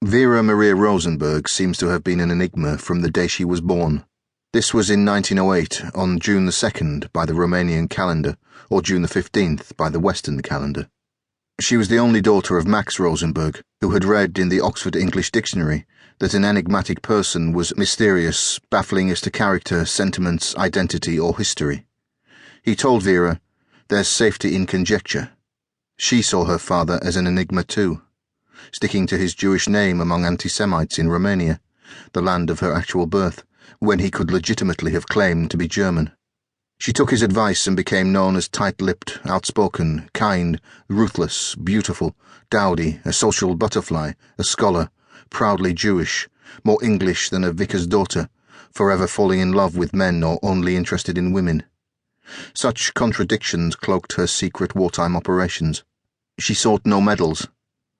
Vera Maria Rosenberg seems to have been an enigma from the day she was born. This was in 1908, on June the 2nd by the Romanian calendar, or June the 15th by the Western calendar. She was the only daughter of Max Rosenberg, who had read in the Oxford English Dictionary that an enigmatic person was mysterious, baffling as to character, sentiments, identity, or history. He told Vera, "There's safety in conjecture." She saw her father as an enigma too, sticking to his Jewish name among anti-Semites in Romania, the land of her actual birth, when he could legitimately have claimed to be German. She took his advice and became known as tight-lipped, outspoken, kind, ruthless, beautiful, dowdy, a social butterfly, a scholar, proudly Jewish, more English than a vicar's daughter, forever falling in love with men or only interested in women. Such contradictions cloaked her secret wartime operations. She sought no medals.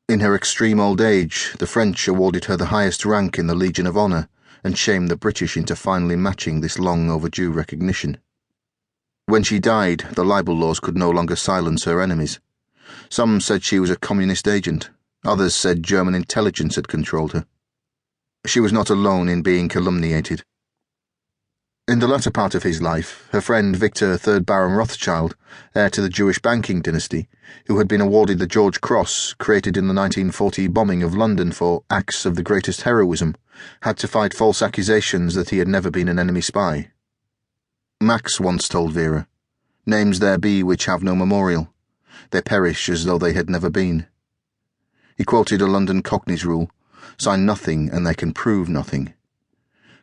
In her extreme old age, the French awarded her the highest rank in the Legion of Honour and shamed the British into finally matching this long-overdue recognition. When she died, the libel laws could no longer silence her enemies. Some said she was a communist agent. Others said German intelligence had controlled her. She was not alone in being calumniated. In the latter part of his life, her friend Victor, 3rd Baron Rothschild, heir to the Jewish banking dynasty, who had been awarded the George Cross, created in the 1940 bombing of London for acts of the greatest heroism, had to fight false accusations that he had never been an enemy spy. Max once told Vera, "Names there be which have no memorial. They perish as though they had never been." He quoted a London Cockney's rule, "Sign nothing and they can prove nothing."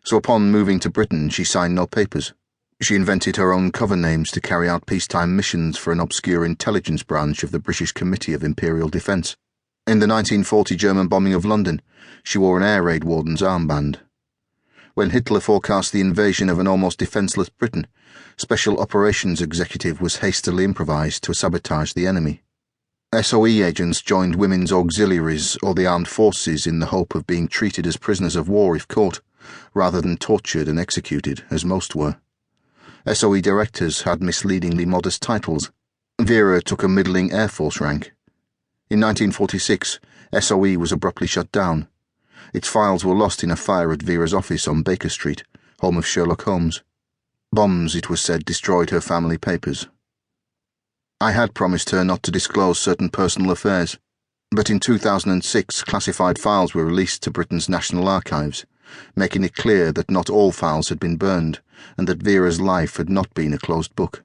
So upon moving to Britain, she signed no papers. She invented her own cover names to carry out peacetime missions for an obscure intelligence branch of the British Committee of Imperial Defence. In the 1940 German bombing of London, she wore an air raid warden's armband. When Hitler forecast the invasion of an almost defenceless Britain, Special Operations Executive was hastily improvised to sabotage the enemy. SOE agents joined women's auxiliaries or the armed forces in the hope of being treated as prisoners of war if caught, rather than tortured and executed, as most were. SOE directors had misleadingly modest titles. Vera took a middling Air Force rank. In 1946, SOE was abruptly shut down. Its files were lost in a fire at Vera's office on Baker Street, home of Sherlock Holmes. Bombs, it was said, destroyed her family papers. I had promised her not to disclose certain personal affairs, but in 2006 classified files were released to Britain's National Archives, making it clear that not all files had been burned and that Vera's life had not been a closed book.